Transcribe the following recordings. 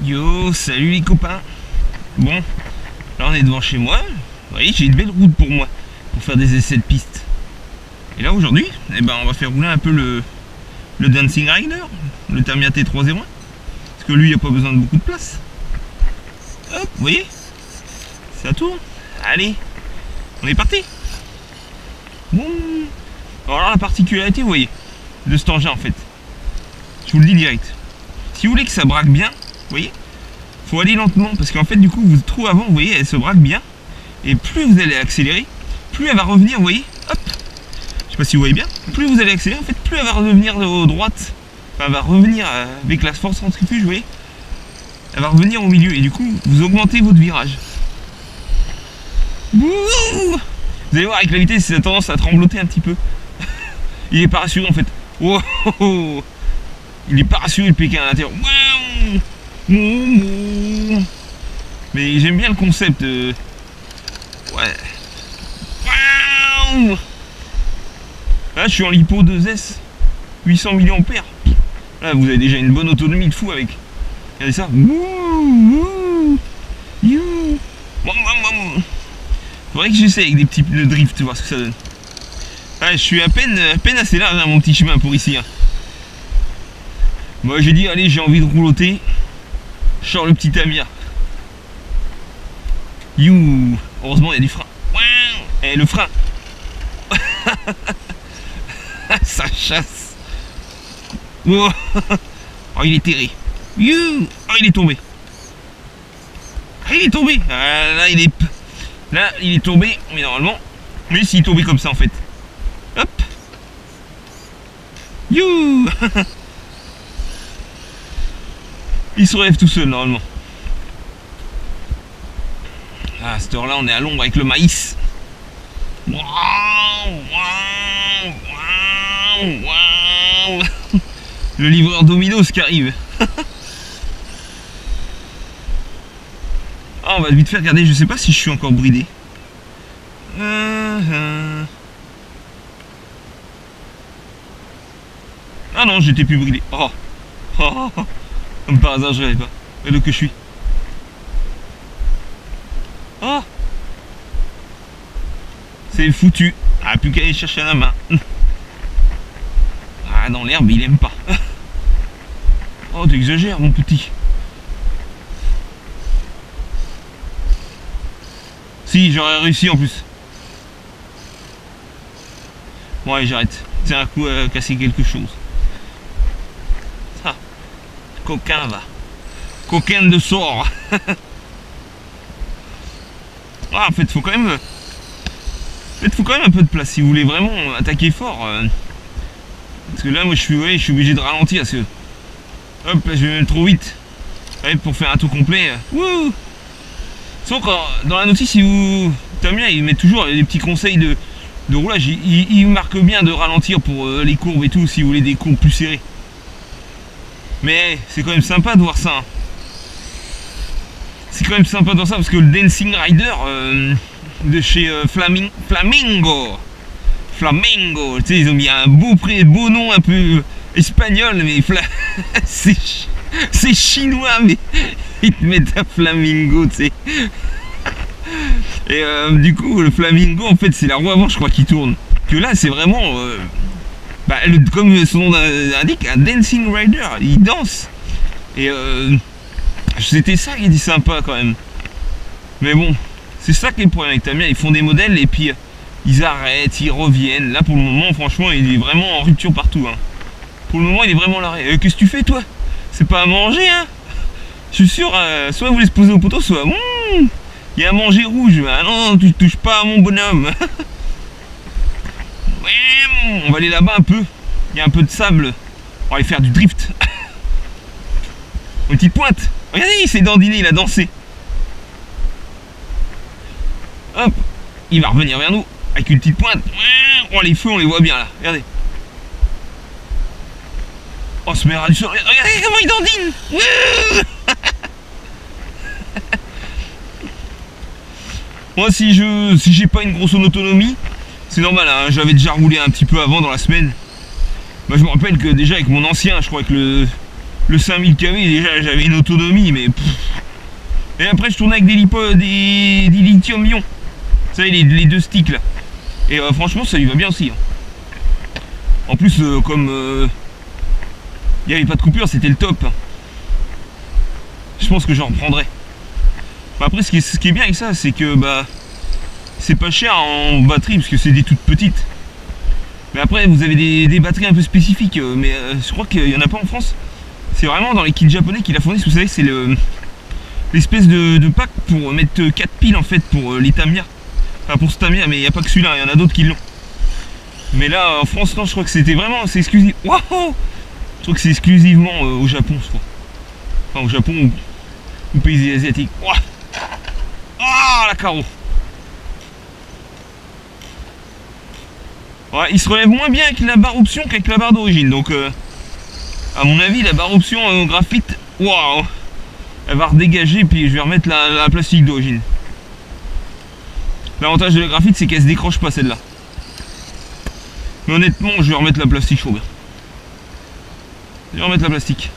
Yo, salut les copains. Bon, là on est devant chez moi. Vous voyez, j'ai une belle route pour moi, pour faire des essais de piste. Et là aujourd'hui, eh ben, on va faire rouler un peu le Dancing Rider, le Tamiya T301. Parce que lui, il n'y a pas besoin de beaucoup de place. Hop, vous voyez, ça tourne. Allez, on est parti. Bon. Alors là, la particularité, vous voyez, de cet engin en fait, je vous le dis direct. Si vous voulez que ça braque bien, vous voyez, faut aller lentement parce qu'en fait du coup vous trouvez avant, vous voyez, elle se braque bien et plus vous allez accélérer, plus elle va revenir, vous voyez, hop, je sais pas si vous voyez bien, plus vous allez accélérer en fait, plus elle va revenir de droite, enfin elle va revenir avec la force centrifuge, vous voyez, elle va revenir au milieu et du coup vous augmentez votre virage. Bouh, vous allez voir avec la vitesse, ça a tendance à trembloter un petit peu. Il est pas rassuré en fait. Wow, il est pas rassuré le Pékin à l'intérieur. Mais j'aime bien le concept. Ouais. Là, je suis en lipo 2S, 800 mAh. Là, vous avez déjà une bonne autonomie de fou avec. Regardez ça. Faudrait que j'essaie avec des petits pneus drift, voir ce que ça donne. Ouais, je suis à peine assez large, hein, mon petit chemin pour ici. Hein. Moi j'ai dit allez, j'ai envie de rouloter. Je sors le petit Tamiya. You. Heureusement il y a du frein. Et le frein. Ça chasse. Oh, il est terré. You. Oh, il est tombé. Ah, il est tombé. Ah, là il est tombé. Mais normalement. Mais s'il est tombé comme ça en fait. Hop. You. Il se relève tout seul normalement. Ah, à cette heure là on est à l'ombre avec le maïs. Le livreur Domino's qui arrive. Ah, on va vite faire regarder, je sais pas si je suis encore bridé. Ah non, j'étais plus bridé. Oh. Comme par hasard, je l'avais pas. Et le que je suis. Oh. C'est foutu. Ah, plus qu'à aller chercher la main. Ah, dans l'herbe, il aime pas. Oh, t'exagères, mon petit. Si, j'aurais réussi en plus. Bon, allez, j'arrête. C'est un coup à casser quelque chose. Ça. Coquin, va. Coquin de sort. Ah, en fait, faut quand même. Faut quand même un peu de place si vous voulez vraiment attaquer fort. Parce que là, moi, je suis obligé de ralentir. Parce que, hop, là, je vais même trop vite. Ouais, pour faire un tour complet. Wouh! Sauf que dans la notice, si vous. Tamiya, il met toujours des petits conseils de roulage. Il marque bien de ralentir pour les courbes et tout, si vous voulez des courbes plus serrées. Mais c'est quand même sympa de voir ça. Hein. C'est quand même sympa de voir ça parce que le Dancing Rider de chez Flamingo, tu sais, ils ont mis un beau nom un peu espagnol, mais c'est chinois, mais ils te mettent un flamingo, tu sais. Et du coup, le flamingo, en fait, c'est la roue avant, je crois, qui tourne. Que là, c'est vraiment, comme son nom indique, un Dancing Rider. Il danse. Et c'était ça qui était sympa quand même. Mais bon, c'est ça qui est le problème avec Tamiya. Ils font des modèles et puis ils arrêtent, ils reviennent. Là, pour le moment, franchement, il est vraiment en rupture partout. Hein. Pour le moment, il est vraiment à l'arrêt. Qu'est-ce que tu fais, toi? C'est pas à manger, hein? Je suis sûr, soit vous voulez se poser au poteau, soit il y a à manger rouge. Ah non, tu touches pas à mon bonhomme. On va aller là-bas un peu. Il y a un peu de sable. On va aller faire du drift. Une petite pointe. Regardez, il s'est dandiné, il a dansé. Hop, il va revenir vers nous avec une petite pointe. Oh, les feux, on les voit bien là. Regardez. Oh, ce merde du sol. Regardez comment il dandine. Moi, si j'ai pas une grosse autonomie, c'est normal, hein, j'avais déjà roulé un petit peu avant dans la semaine. Moi, je me rappelle que déjà avec mon ancien, je crois avec le le 5000 kW, déjà j'avais une autonomie, mais et après je tournais avec des lithium-ion, vous savez, les deux sticks là, et franchement ça lui va bien aussi, hein. En plus comme il n'y avait pas de coupure, c'était le top, hein. Je pense que j'en reprendrai. Après ce qui est bien avec ça, c'est que bah c'est pas cher en batterie parce que c'est des toutes petites. Mais après vous avez des batteries un peu spécifiques, mais je crois qu'il n'y en a pas en France. C'est vraiment dans les kits japonais qui la fournissent, vous savez, c'est l'espèce de pack pour mettre 4 piles en fait pour les Tamiya. Enfin pour ce Tamiya, mais il n'y a pas que celui-là, il y en a d'autres qui l'ont. Mais là en France, non, je crois que c'était vraiment, c'est exclusif. Waouh, je crois que c'est exclusivement au Japon, je crois. Enfin au Japon ou pays asiatiques. Waouh, ah la carreau. Ouais, il se relève moins bien avec la barre option qu'avec la barre d'origine, donc à mon avis la barre option graphite, waouh, elle va redégager, puis je vais remettre la plastique d'origine. L'avantage de la graphite c'est qu'elle se décroche pas celle-là. Mais honnêtement je vais remettre la plastique, je trouve bien. Je vais remettre la plastique.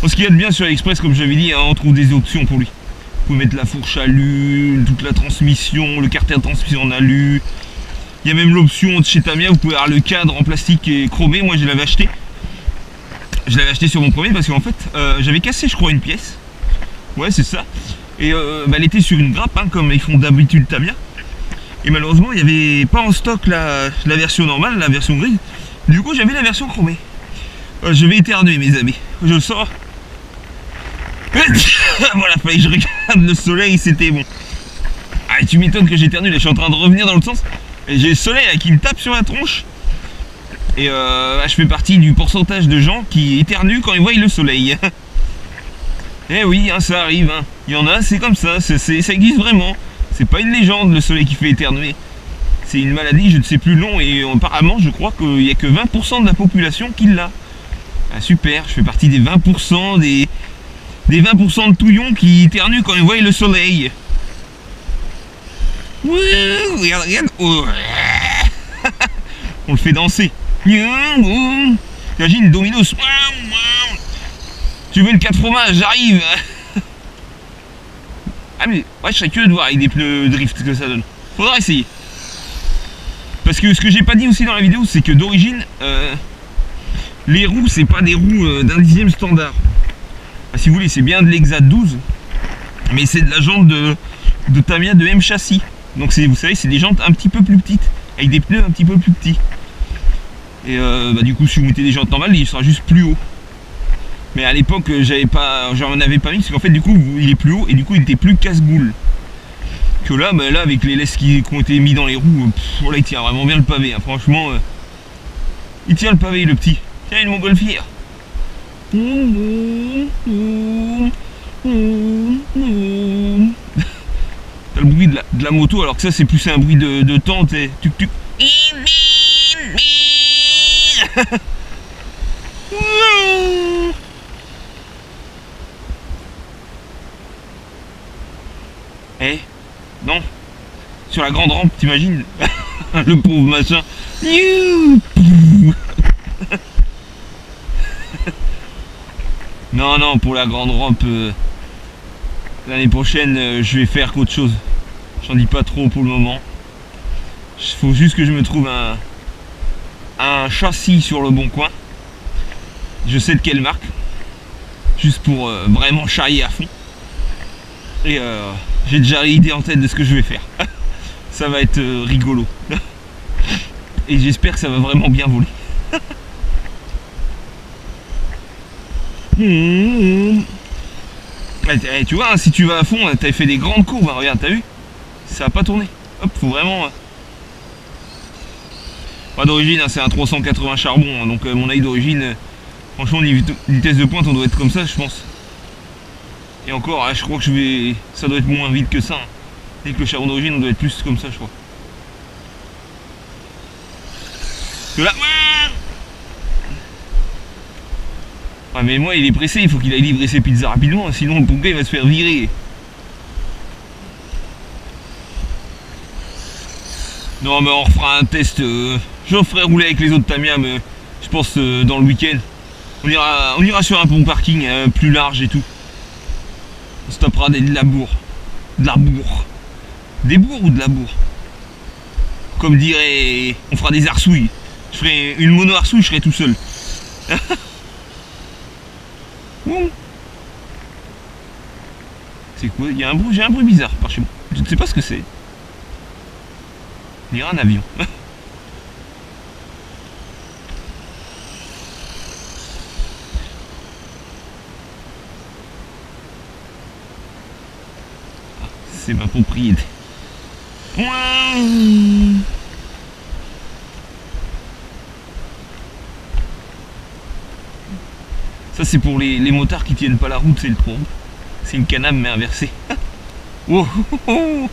Bon, ce qu'il y a de bien sur AliExpress, comme j'avais dit, hein, on trouve des options pour lui. Vous pouvez mettre la fourche alu, toute la transmission, le carter de transmission en alu. Il y a même l'option de chez Tamiya, vous pouvez avoir le cadre en plastique et chromé. Moi je l'avais acheté. Je l'avais acheté sur mon premier parce qu'en fait j'avais cassé je crois une pièce. Ouais c'est ça. Et bah, elle était sur une grappe, hein, comme ils font d'habitude Tamiya. Et malheureusement il n'y avait pas en stock la version normale, la version grise. Du coup j'avais la version chromée. Je vais éternuer mes amis. Je le sors. Voilà, fallait que je regarde le soleil, c'était bon. Ah tu m'étonnes que j'éternue, là je suis en train de revenir dans l'autre sens. Et j'ai le soleil là, qui me tape sur la tronche. Et je fais partie du pourcentage de gens qui éternuent quand ils voient le soleil. Eh oui, hein, ça arrive, hein. Il y en a, c'est comme ça, ça existe vraiment. C'est pas une légende le soleil qui fait éternuer. C'est une maladie, je ne sais plus le nom, et apparemment je crois qu'il n'y a que 20% de la population qui l'a. Ah super, je fais partie des 20% des 20% de touillons qui éternuent quand ils voient le soleil. Regarde, regarde. Oh. On le fait danser. Imagine Dominos. Tu veux le 4 fromages, j'arrive. Ah mais ouais, je serais curieux de voir avec des pneus drift ce que ça donne. Faudra essayer. Parce que ce que j'ai pas dit aussi dans la vidéo, c'est que d'origine les roues c'est pas des roues d'un dixième standard. Ah, si vous voulez, c'est bien de l'Exa 12, mais c'est de la jante de Tamiya de M châssis. Donc vous savez, c'est des jantes un petit peu plus petites, avec des pneus un petit peu plus petits. Et bah, du coup, si vous mettez des jantes normales, il sera juste plus haut. Mais à l'époque, j'en avais pas mis, parce qu'en fait, du coup, il est plus haut, et du coup, il était plus casse-boule. Que là, bah, là, avec les laisses qui ont été mis dans les roues, là, il tient vraiment bien le pavé, hein. Franchement, il tient le pavé, le petit. Tiens, une montgolfière. T'as le bruit de la moto, alors que ça c'est plus un bruit de tente et tuc tuc. Eh, non, sur la grande rampe, t'imagines? Le pauvre machin. Non, non, pour la grande rampe, l'année prochaine, je vais faire qu'autre chose. J'en dis pas trop pour le moment. Il faut juste que je me trouve un châssis sur le bon coin. Je sais de quelle marque. Juste pour vraiment charrier à fond. Et j'ai déjà l'idée en tête de ce que je vais faire. Ça va être rigolo. Et j'espère que ça va vraiment bien voler. Tu vois, hein, si tu vas à fond, t'as fait des grandes courbes, hein, regarde, t'as vu? Ça va pas tourner. Hop, faut vraiment... Pas d'origine, hein, c'est un 380 charbon, hein, donc mon avis d'origine, franchement, vitesse de pointe, on doit être comme ça, je pense. Et encore, je crois que ça doit être moins vite que ça. Hein. Et que le charbon d'origine, on doit être plus comme ça, je crois. Que là... Ah mais moi il est pressé, il faut qu'il aille livrer ses pizzas rapidement, sinon le pauvre il va se faire virer. Non mais on refera un test, je ferai rouler avec les autres Tamiya, mais je pense dans le week-end. On ira sur un bon parking plus large et tout. On se tapera de la bourre. De la bourre. Des bourres ou de la bourre? Comme dirait... On fera des arsouilles. Je ferai une mono-arsouille, je serai tout seul. Bon. C'est quoi? Il y a un bruit, j'ai un bruit bizarre par chez moi. Je ne sais pas ce que c'est. Il y a un avion. C'est ma propriété. Ça c'est pour les motards qui tiennent pas la route, c'est le trompe. C'est une caname mais inversée. Oh, oh, oh.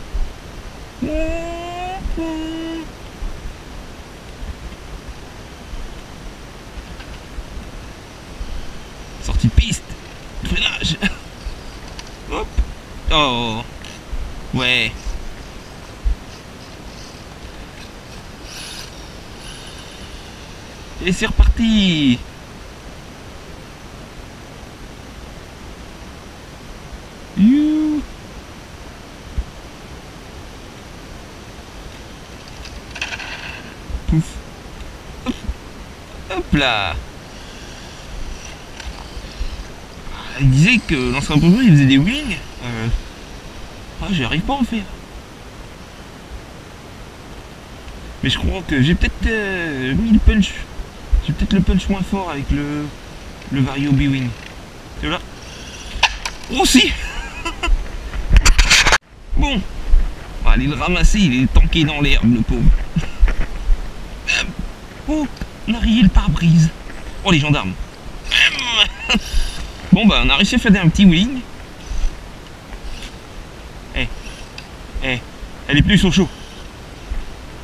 Sortie de piste. Freinage. Hop. Oh. Ouais. Et c'est reparti. You. Pouf. Hop. Hop là. Il disait que l'ancien projet il faisait des wings. J'arrive pas à en faire. Mais je crois que j'ai peut-être mis le punch. J'ai peut-être le punch moins fort avec le Vario B-Wing. C'est là. Oh si. Bon. On va aller le ramasser, il est tanké dans l'herbe le pauvre. Oh, on a rayé le pare-brise. Oh les gendarmes. Bon bah on a réussi à faire un petit wing. Elle est plus au chaud.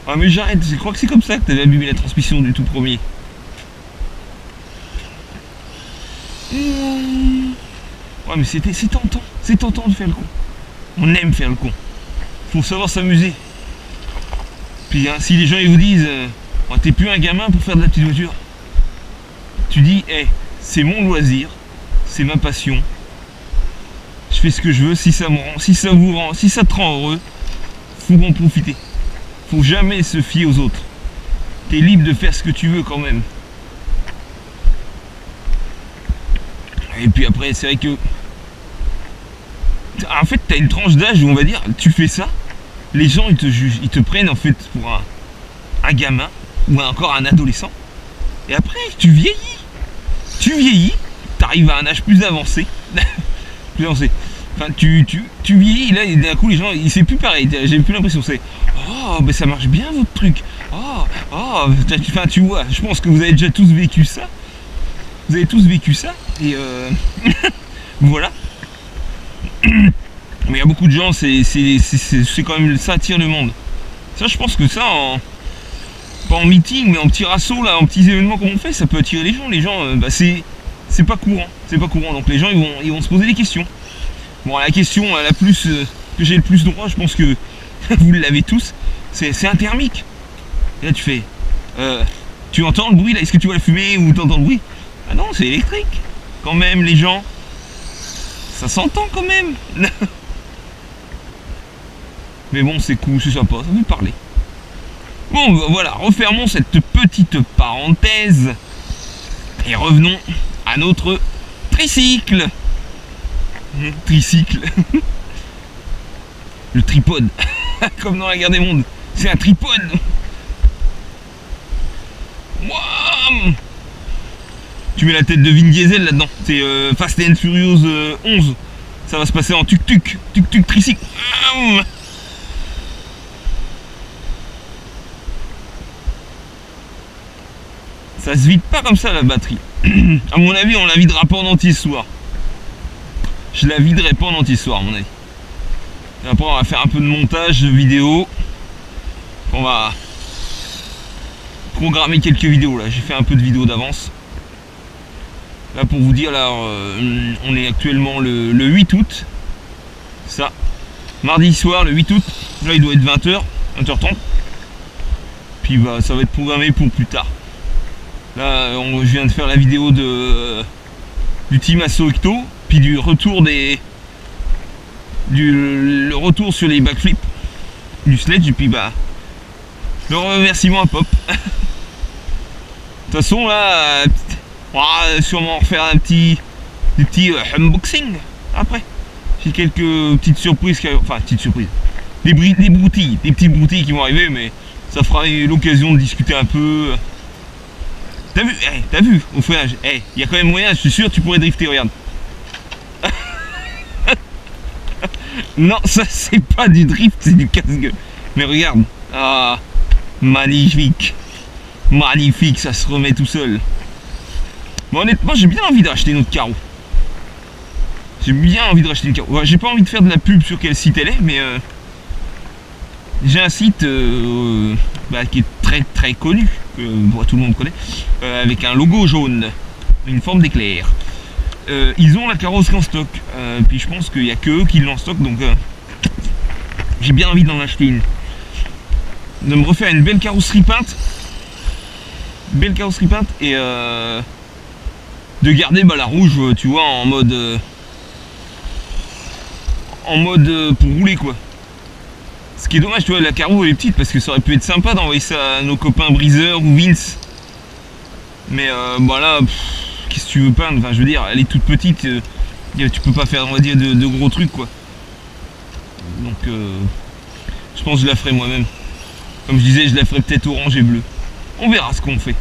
Ah mais j'arrête, je crois que c'est comme ça que t'avais abîmé la transmission du tout premier. Ouais mais c'est tentant de faire le con. On aime faire le con. Faut savoir s'amuser. Puis hein, si les gens ils vous disent oh, t'es plus un gamin pour faire de la petite voiture, tu dis c'est mon loisir, c'est ma passion. Je fais ce que je veux, si ça me rend, si ça vous rend, si ça te rend heureux, faut en profiter. Faut jamais se fier aux autres. T'es libre de faire ce que tu veux quand même. Et puis après, c'est vrai que... En fait, t'as une tranche d'âge où on va dire, tu fais ça, les gens ils te jugent, ils te prennent en fait pour un gamin ou encore un adolescent. Et après, tu vieillis, t'arrives à un âge plus avancé. Plus avancé. Enfin, tu vieillis, là, d'un coup, les gens, c'est plus pareil. J'ai plus l'impression, c'est oh, ben ça marche bien votre truc. Oh, enfin, tu vois, je pense que vous avez déjà tous vécu ça. Vous avez tous vécu ça. Et voilà. Mais il y a beaucoup de gens, c'est quand même ça attire le monde. Ça, je pense que ça, pas en meeting, mais en petit rasso, là, en petits événements comme on fait, ça peut attirer les gens. Les gens, c'est pas courant. C'est pas courant. Donc les gens, ils vont se poser des questions. Bon, la question la plus que j'ai le plus droit, je pense que vous l'avez tous, c'est un thermique. Et là tu fais, tu entends le bruit là, est-ce que tu vois la fumée ou tu entends le bruit? Ah non, c'est électrique. Quand même les gens, ça s'entend quand même. Mais bon, c'est cool, c'est sympa, ça veut parler. Bon, voilà, refermons cette petite parenthèse et revenons à notre tricycle. Tricycle. Le tripode. Comme dans la guerre des mondes. C'est un tripode. Wow. Tu mets la tête de Vin Diesel là-dedans. C'est Fast and Furious 11. Ça va se passer en tuk-tuk. Tuk-tuk tricycle. Ça se vide pas comme ça la batterie. À mon avis, on la videra pas en entier ce soir. Je la viderai pas en entier ce soir à mon avis. Et après on va faire un peu de montage de vidéo. On va programmer quelques vidéos là. J'ai fait un peu de vidéos d'avance. Là pour vous dire, là on est actuellement le 8 août. Ça. Mardi soir le 8 août. Là il doit être 20h, 20h30. Puis bah ça va être programmé pour plus tard. Là, je viens de faire la vidéo du team Asso Ecto, puis du retour le retour sur les backflips du sledge, et puis bah le remerciement à Pop. De toute façon là, on va sûrement refaire des petits unboxing après. J'ai quelques petites surprises, enfin petites surprises, des petites broutilles qui vont arriver, mais ça fera l'occasion de discuter un peu. T'as vu au freinage, il y a quand même moyen, je suis sûr tu pourrais drifter, regarde. Non, ça c'est pas du drift, c'est du casse-gueule. Mais regarde, ah, magnifique, magnifique, ça se remet tout seul. Bon, honnêtement, j'ai bien envie de racheter notre carreau. J'ai bien envie de racheter une carreau. J'ai pas envie de faire de la pub sur quel site elle est, mais j'ai un site qui est très connu, que tout le monde connaît, avec un logo jaune, une forme d'éclair. Ils ont la carrosserie en stock, puis je pense qu'il n'y a que eux qui l'ont en stock, donc j'ai bien envie d'en acheter une. De me refaire une belle carrosserie peinte. Et de garder la rouge, tu vois, en mode pour rouler quoi. Ce qui est dommage, tu vois, la carreau elle est petite, parce que ça aurait pu être sympa d'envoyer ça à nos copains Breezer ou Vince. Mais voilà, qu'est-ce que tu veux peindre, enfin je veux dire, elle est toute petite, tu peux pas faire, on va dire, de gros trucs quoi. Donc je pense que je la ferai moi-même. Comme je disais, je la ferai peut-être orange et bleu. On verra ce qu'on fait.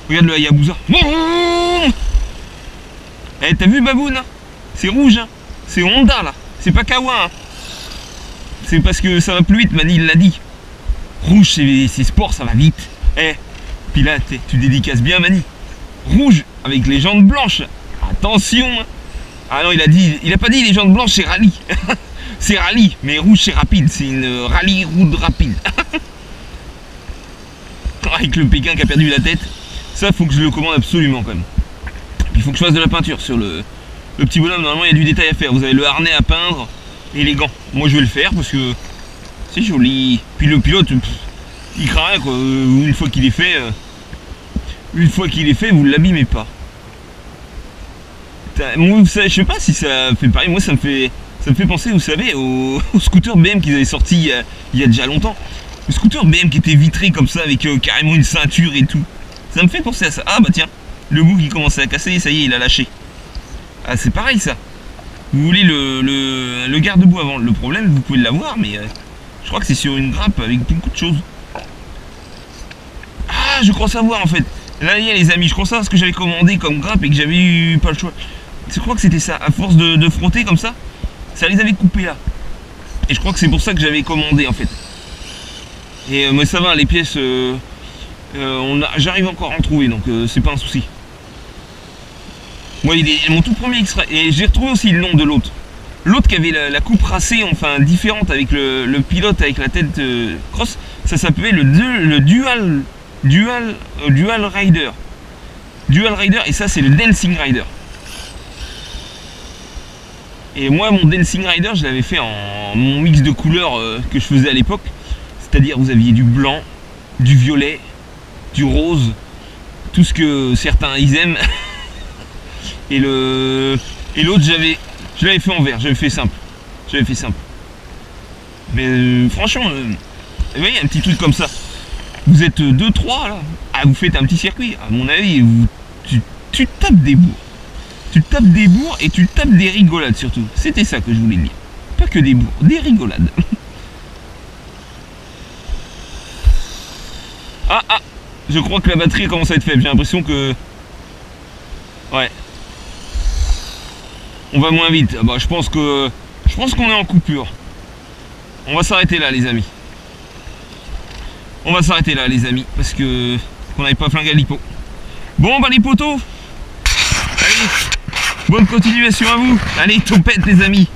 Regarde le Hayabusa. T'as vu Baboun, hein? C'est rouge, hein? C'est Honda là, c'est pas Kawa, hein? C'est parce que ça va plus vite, Mani il l'a dit. Rouge c'est sport, ça va vite. Puis là tu dédicaces bien Mani. Rouge avec les jantes blanches. Attention, hein. Ah non, il a pas dit les jantes blanches c'est rallye. C'est rallye, mais rouge c'est rapide, c'est une rallye route rapide. Avec le Pékin qui a perdu la tête. Ça faut que je le commande absolument quand même. Il faut que je fasse de la peinture sur le petit bonhomme. Normalement il y a du détail à faire. Vous avez le harnais à peindre et les gants. Moi je vais le faire parce que c'est joli. Puis le pilote, il craint rien quoi. Une fois qu'il est fait, vous ne l'abîmez pas. Moi, je sais pas si ça fait pareil. Moi ça me fait penser, vous savez, au scooter BM qu'ils avaient sorti il y a déjà longtemps. Le scooter BM qui était vitré comme ça avec carrément une ceinture et tout. Ça me fait penser à ça. Ah bah tiens, le bout qui commençait à casser, ça y est, il a lâché. Ah c'est pareil ça. Vous voulez le garde-boue avant. Le problème, vous pouvez l'avoir, mais je crois que c'est sur une grappe avec beaucoup de choses. Ah, je crois savoir en fait. Là, il y a les amis, je crois savoir ce que j'avais commandé comme grappe et que j'avais eu pas le choix. Je crois que c'était ça. À force de frotter comme ça les avait coupés là. Et je crois que c'est pour ça que j'avais commandé en fait. Et mais ça va, les pièces, j'arrive encore à en trouver, donc c'est pas un souci. Moi, il est mon tout premier extrait. Et j'ai retrouvé aussi le nom de l'autre. L'autre qui avait la coupe racée, enfin différente, avec le pilote avec la tête cross, ça s'appelait le Dual Rider. Dual Rider, et ça c'est le Dancing Rider. Et moi, mon Dancing Rider, je l'avais fait en mon mix de couleurs que je faisais à l'époque. C'est-à-dire, vous aviez du blanc, du violet, du rose, tout ce que certains ils aiment. Et l'autre, je l'avais fait en vert, j'avais fait simple. Mais franchement, vous voyez, un petit truc comme ça. Vous êtes 2-3 là, vous faites un petit circuit. À mon avis, tu tapes des bourres. Tu tapes des bourres et tu tapes des rigolades surtout. C'était ça que je voulais dire. Pas que des bourres, des rigolades. Ah, je crois que la batterie commence à être faible. J'ai l'impression que... Ouais. On va moins vite. Bah, je pense qu'on est en coupure. On va s'arrêter là, les amis. Parce que qu'on n'avait pas flingué à l'hippo. Bon, bah les potos. Allez, bonne continuation à vous. Allez, topette les amis.